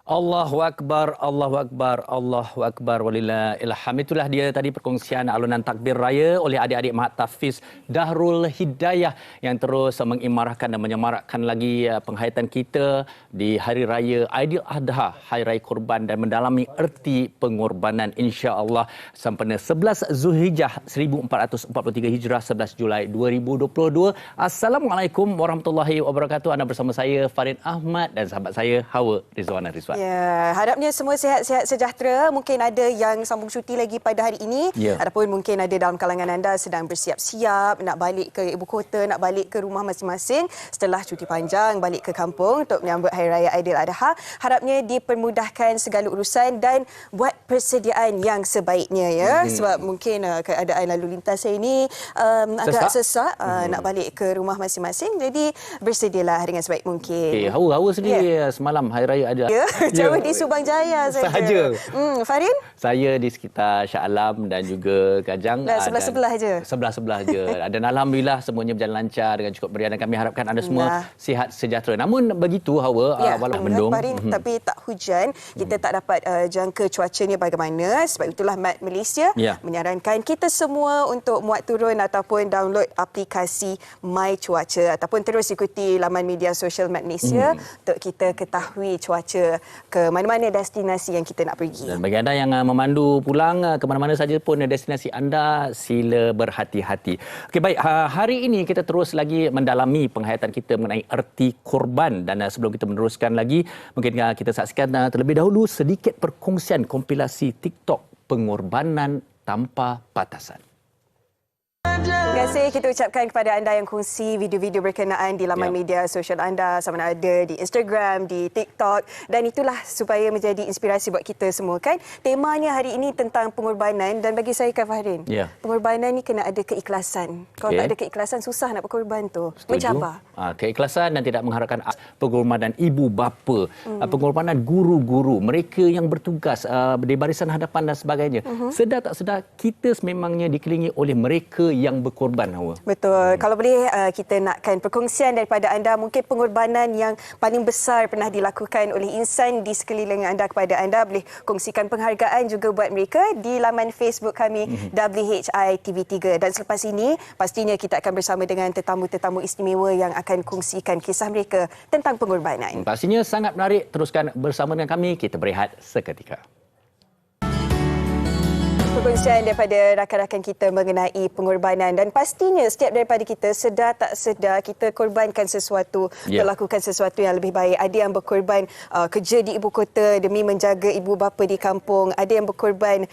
Allahu Akbar, Allahu Akbar, Allahu Akbar, walillahil hamd. Itulah dia tadi perkongsian alunan takbir raya oleh adik-adik Mahat Tahfiz Darul Hidayah yang terus mengimarahkan dan menyemarakkan lagi penghayatan kita di Hari Raya Aidiladha, Hari Raya Korban, dan mendalami erti pengorbanan insya-Allah sempena 11 Zulhijjah 1443 Hijrah 11 Julai 2022. Assalamualaikum warahmatullahi wabarakatuh. Anda bersama saya Farin Ahmad dan sahabat saya Hawa Rizwana Rizwan. Ya, harapnya semua sihat-sihat sejahtera. Mungkin ada yang sambung cuti lagi pada hari ini. Ataupun mungkin ada dalam kalangan anda sedang bersiap-siap nak balik ke ibu kota, nak balik ke rumah masing-masing setelah cuti panjang, balik ke kampung untuk menyambut Hari Raya Aidiladha. Harapnya dipermudahkan segala urusan dan buat persediaan yang sebaiknya ya. Sebab mungkin keadaan lalu lintas ini agak sesak nak balik ke rumah masing-masing. Jadi bersedialah dengan sebaik mungkin. Hawa sendiri semalam Hari Raya Aidiladha. Jauh di Subang Jaya saja. Farin? Saya di sekitar Shah Alam dan juga Kajang. Sebelah-sebelah je? Sebelah-sebelah je. Dan Alhamdulillah semuanya berjalan lancar dengan cukup meriah dan kami harapkan anda semua sihat sejahtera. Namun begitu Hawa, walaupun mendung. Farin, tapi tak hujan. Kita tak dapat jangka cuacanya bagaimana. Sebab itulah MAT Malaysia menyarankan kita semua untuk muat turun ataupun download aplikasi My Cuaca ataupun terus ikuti laman media sosial MAT Malaysia untuk kita ketahui cuaca ke mana-mana destinasi yang kita nak pergi. Dan bagi anda yang memandu pulang ke mana-mana saja pun destinasi anda, sila berhati-hati. Okey, baik, hari ini kita terus lagi mendalami penghayatan kita mengenai erti korban, dan sebelum kita meneruskan lagi, mungkin kita saksikan terlebih dahulu sedikit perkongsian kompilasi TikTok pengorbanan tanpa batasan. Terima kasih kita ucapkan kepada anda yang kongsi video-video berkenaan di laman media sosial anda, sama ada di Instagram, di TikTok, dan itulah supaya menjadi inspirasi buat kita semua kan. Temanya hari ini tentang pengorbanan, dan bagi saya Kak Fahrin, pengorbanan ni kena ada keikhlasan. Kalau tak ada keikhlasan, susah nak berkorban tu. Mencabar. Keikhlasan dan tidak mengharapkan pengorbanan ibu bapa, pengorbanan guru-guru, mereka yang bertugas di barisan hadapan dan sebagainya. Sedar tak sedar, kita sememangnya dikelilingi oleh mereka yang berkorban, Hawa. Betul. Kalau boleh kita nakkan perkongsian daripada anda, mungkin pengorbanan yang paling besar pernah dilakukan oleh insan di sekeliling anda kepada anda. Boleh kongsikan penghargaan juga buat mereka di laman Facebook kami WHI TV3. Dan selepas ini pastinya kita akan bersama dengan tetamu-tetamu istimewa yang akan kongsikan kisah mereka tentang pengorbanan. Pastinya sangat menarik. Teruskan bersama dengan kami. Kita berehat seketika. Perkongsian daripada rakan-rakan kita mengenai pengorbanan, dan pastinya setiap daripada kita sedar tak sedar kita korbankan sesuatu, melakukan sesuatu yang lebih baik. Ada yang berkorban kerja di ibu kota demi menjaga ibu bapa di kampung, ada yang berkorban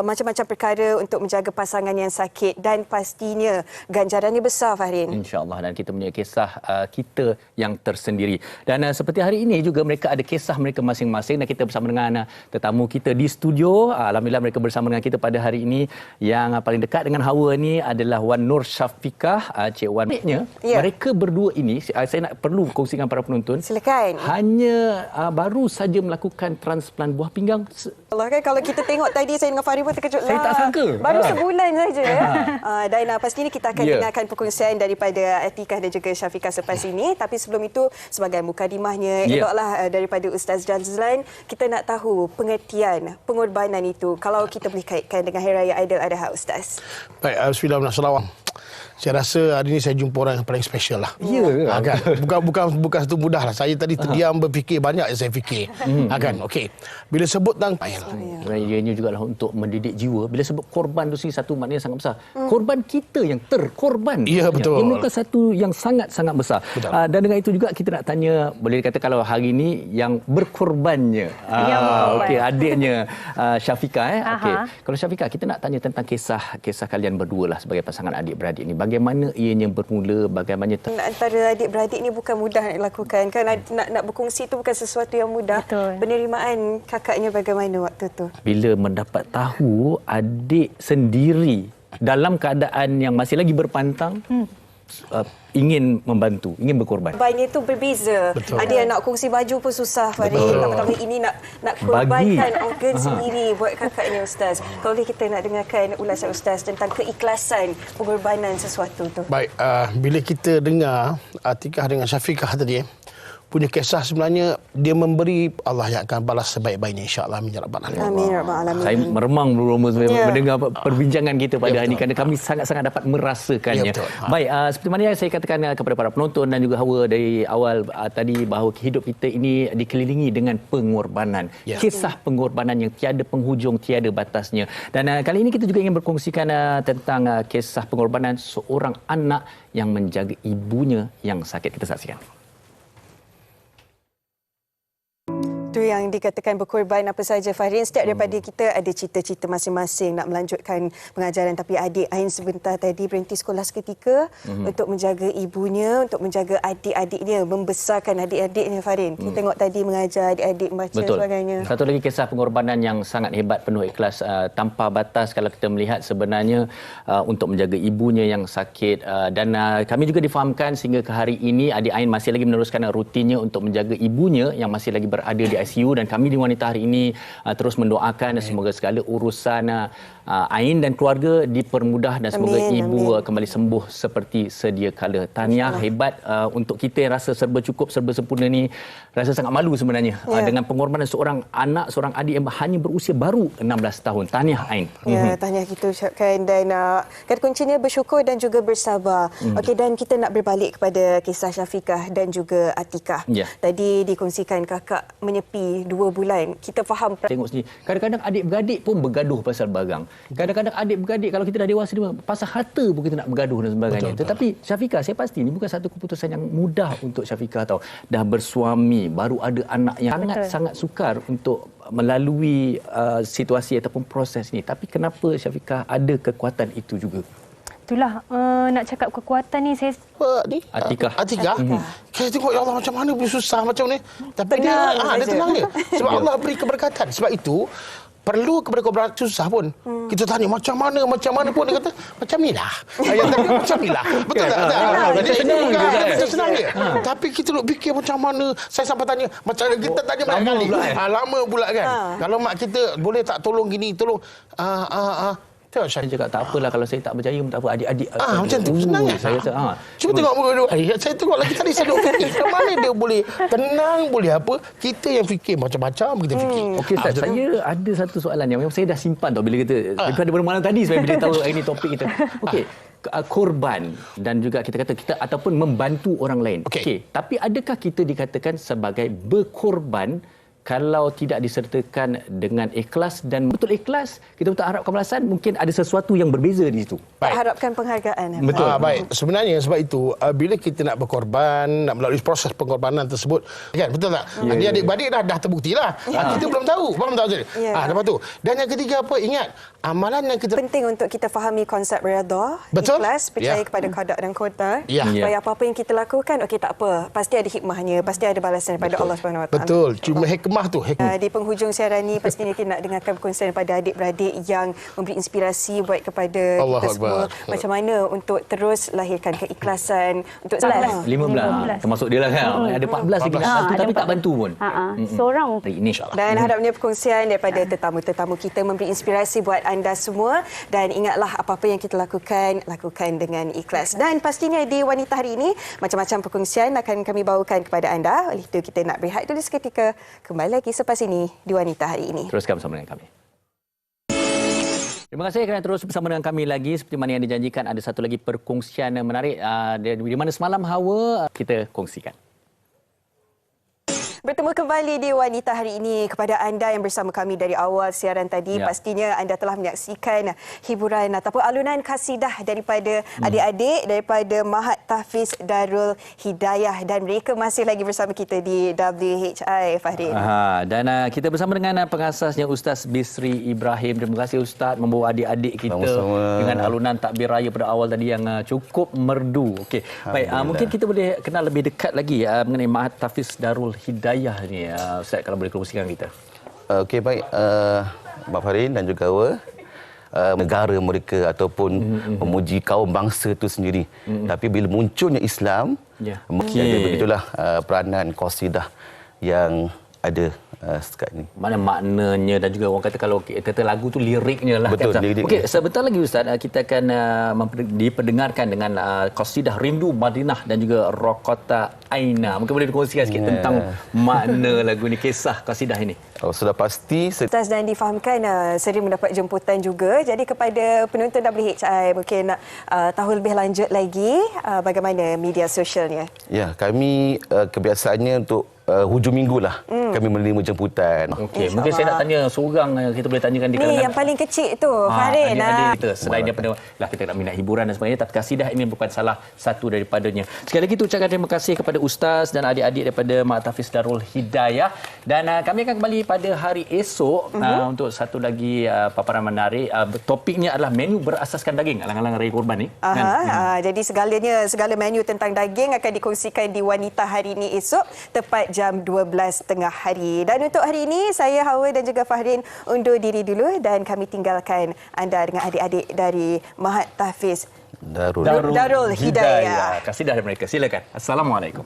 macam-macam perkara untuk menjaga pasangan yang sakit, dan pastinya ganjarannya besar, Fahrin. InsyaAllah, dan kita punya kisah kita yang tersendiri. Dan seperti hari ini juga mereka ada kisah mereka masing-masing, dan kita bersama dengan tetamu kita di studio. Alhamdulillah mereka bersama dengan kita pada hari ini. Yang paling dekat dengan Hawa ni adalah Wan Nur Syafiqah, Cik Wan. Mereka berdua ini, saya nak perlu kongsikan para penonton. Silakan. Hanya baru saja melakukan transplant buah pinggang. Allah kan, kalau kita tengok tadi saya dengan Farid pun terkejut lah. Saya tak sangka. Baru sebulan saja. Dan pasti ini kita akan dengarkan perkongsian daripada Atikah dan juga Syafiqah selepas ini. Tapi sebelum itu, sebagai mukadimahnya, eloklah daripada Ustaz Jazlan, kita nak tahu pengertian pengorbanan itu. Kalau kita boleh kaitkan dengan Hari Raya Aidiladha, Ustaz. Baik, bismillahirrahmanirrahim. Saya rasa hari ini saya jumpa orang yang paling special lah. Kan? Bukan satu mudah lah. Saya tadi terdiam berfikir banyak yang saya fikir. Kan? Okey. Bila sebut tentang ianya juga lah untuk mendidik jiwa. Bila sebut korban tu sendiri, satu maknanya sangat besar. Korban kita yang terkorban. Ya, betul. Ia merupakan satu yang sangat-sangat besar. Dan dengan itu juga kita nak tanya, boleh dikata kalau hari ini yang berkorbannya okey, adiknya Syafiqah okey. Kalau Syafiqah, kita nak tanya tentang kisah kalian berdua lah sebagai pasangan adik-beradik ni. Bagaimana ianya bermula, bagaimana antara adik-beradik ni bukan mudah nak dilakukan kan. Nak berkongsi tu bukan sesuatu yang mudah. Betul. Penerimaan kakaknya bagaimana waktu tu? Bila mendapat tahu adik sendiri dalam keadaan yang masih lagi berpantang, ingin membantu, ingin berkorban. Korbannya itu berbeza. Betul. Ada yang nak kongsi baju pun susah, Farid. Pertama ini nak korbankan organ sendiri buat kakaknya, Ustaz. Kalau boleh kita nak dengarkan ulasan Ustaz tentang keikhlasan pengorbanan sesuatu tu. Baik, bila kita dengar Atikah dengan Syafiqah tadi, punya kisah sebenarnya dia memberi, Allah yang akan balas sebaik-baiknya insya-Allah amin ya rabbal alamin. Amin ya rabbal alamin. Saya meremang dulu mendengar perbincangan kita pada hari ini kerana kami sangat-sangat dapat merasakannya. Baik, seperti mana yang saya katakan kepada para penonton dan juga Hawa dari awal tadi bahawa hidup kita ini dikelilingi dengan pengorbanan. Kisah pengorbanan yang tiada penghujung, tiada batasnya. Dan kali ini kita juga ingin berkongsikan tentang kisah pengorbanan seorang anak yang menjaga ibunya yang sakit. Kita saksikan. Itu yang dikatakan berkorban apa saja, Fahrin. Setiap daripada kita ada cita-cita masing-masing nak melanjutkan pengajaran, tapi adik Ain sebentar tadi berhenti sekolah seketika untuk menjaga ibunya, untuk menjaga adik-adiknya, membesarkan adik-adiknya, Fahrin. Kita tengok tadi mengajar adik-adik membaca dan sebagainya. Satu lagi kisah pengorbanan yang sangat hebat, penuh ikhlas, tanpa batas kalau kita melihat sebenarnya untuk menjaga ibunya yang sakit. Dan kami juga difahamkan sehingga ke hari ini adik Ain masih lagi meneruskan rutinnya untuk menjaga ibunya yang masih lagi berada di ICU, dan kami di Wanita Hari ini terus mendoakan semoga segala urusan Ain dan keluarga dipermudah dan semoga ibu kembali sembuh seperti sedia kala. Tahniah hebat untuk kita yang rasa serba cukup, serba sempurna ni, rasa sangat malu sebenarnya dengan pengorbanan seorang anak, seorang adik yang hanya berusia baru 16 tahun. Tahniah Ain. Ya, tahniah kita ucapkan, dan kata kuncinya bersyukur dan juga bersabar. Okey, dan kita nak berbalik kepada kisah Syafiqah dan juga Atikah. Tadi dikongsikan kakak menyepi 2 bulan. Kita faham. Tengok sini, kadang-kadang adik-beradik pun bergaduh pasal barang. Kadang-kadang adik-beradik kalau kita dah dewasa pasal harta pun kita nak bergaduh dan sebagainya. Betul. Tetapi Syafiqah, saya pasti ini bukan satu keputusan yang mudah untuk Syafiqah tahu. Dah bersuami, baru ada anak yang sangat sukar untuk melalui situasi ataupun proses ini. Tapi kenapa Syafiqah ada kekuatan itu juga? Itulah nak cakap kekuatan ni saya Atikah. Saya tengok ya Allah macam mana boleh susah macam ni. Tapi dia tenang dia. Sebab Allah beri keberkatan. Sebab itu perlu kepada keberkatan susah pun. Kita tanya macam mana pun dia kata macam ni lah. Yang tadi macam ni lah. Betul tak? Macam senang dia. Tapi kita nak fikir macam mana. Saya sampai tanya macam kita tanya banyak kali. Lama pula kan. Kalau mak kita boleh tak tolong gini, tolong Saya cakap tak apalah kalau saya tak berjaya pun tak apa, adik-adik macam tu senang kan. Saya rasa cuba tengok muka dia. Saya tengok lagi tadi saya duk fikir macam mana dia boleh tenang, boleh apa. Kita yang fikir macam-macam kita fikir. Okey Ustaz, saya ada satu soalan yang memang saya dah simpan tau bila kita daripada malam tadi saya bila tahu ini topik kita. Okey, korban dan juga kita kata kita ataupun membantu orang lain. Okey, tapi adakah kita dikatakan sebagai berkorban kalau tidak disertakan dengan ikhlas dan betul ikhlas, kita betul harapkan balasan, mungkin ada sesuatu yang berbeza di situ. Tak harapkan penghargaan. Betul. Baik. Sebenarnya sebab itu bila kita nak berkorban, nak melalui proses pengorbanan tersebut, kan betul tak? Dia adik-beradik dah terbuktilah. Kita belum tahu. Faham tak Ustaz? Lepas tu. Dan yang ketiga apa? Ingat, amalan yang kita penting untuk kita fahami konsep redha, ikhlas, percaya kepada qada dan qadar. Supaya apa-apa yang kita lakukan, okey tak apa, pasti ada hikmahnya, pasti ada balasan daripada Allah Subhanahu Wa Taala. Betul. Cuma hikmah tu. Di penghujung siaran ni pastinya kita nak dengarkan perkongsian daripada adik-beradik yang memberi inspirasi buat kepada kita semua macam mana untuk terus lahirkan keikhlasan untuk 15 termasuk dia lah kan. Ada 14 lagi nak bantu tapi tak bantu pun. Seorang insya-Allah. Dan harapnya perkongsian daripada tetamu-tetamu kita memberi inspirasi buat anda semua, dan ingatlah apa-apa yang kita lakukan dengan ikhlas. Dan pastinya di Wanita Hari ini macam-macam perkongsian akan kami bawakan kepada anda. Oleh itu kita nak berehat dulu seketika, kembali lagi selepas ini di Wanita Hari ini. Teruskan bersama dengan kami. Terima kasih kerana terus bersama dengan kami lagi. Seperti mana yang dijanjikan, ada satu lagi perkongsian menarik di mana semalam Hawa kita kongsikan. Bertemu kembali di Wanita Hari ini. Kepada anda yang bersama kami dari awal siaran tadi, pastinya anda telah menyaksikan hiburan ataupun alunan kasidah daripada adik-adik daripada Mahat Tahfiz Darul Hidayah, dan mereka masih lagi bersama kita di WHI, Fahrin. Dan kita bersama dengan pengasasnya Ustaz Bisri Ibrahim. Terima kasih Ustaz membawa adik-adik kita dengan alunan takbir raya pada awal tadi yang cukup merdu. Okey, baik, mungkin kita boleh kenal lebih dekat lagi mengenai Mahat Tahfiz Darul Hidayah ni, Ustaz, kalau boleh kongsikan kita. Okey, baik, Abang Farin dan juga Hawa, negara mereka ataupun memuji kaum bangsa itu sendiri. Tapi bila munculnya Islam, begitulah peranan qasidah yang ada sekat ini. Mana maknanya dan juga orang kata kalau kata lagu tu liriknya lah. Betul, kan, liriknya. Okey, sebentar lagi Ustaz kita akan diperdengarkan dengan qasidah Rindu Madinah dan juga Rokota Aina. Mungkin boleh dikongsikan sikit tentang makna lagu ni, kisah qasidah ini. Sudah pasti Ustaz dan difahamkan sering mendapat jemputan juga. Jadi kepada penonton WHI mungkin nak tahu lebih lanjut lagi bagaimana media sosialnya. ya, kami kebiasaannya untuk hujung minggu lah kami menerima jemputan. Okey, mungkin saya nak tanya seorang kita boleh tanyakan di kalangan Ni yang paling kecil tu, Farin. adik-adik kita selain daripada kita nak minat hiburan dan sebagainya, tapi kasidah ini bukan salah satu daripadanya. Sekali lagi ucapkan terima kasih kepada ustaz dan adik-adik daripada Mak Tafiz Darul Hidayah, dan kami akan kembali pada hari esok untuk satu lagi paparan menarik. Topiknya adalah menu berasaskan daging alang-alang Raya Korban ni. Jadi segala menu tentang daging akan dikongsikan di Wanita hari ini esok tepat jam 12 tengah hari. Dan untuk hari ini saya Hawa dan juga Fahrin undur diri dulu dan kami tinggalkan anda dengan adik-adik dari Mahat Tafiz Darul Hidayah. Kasidah dari mereka. Silakan. Assalamualaikum.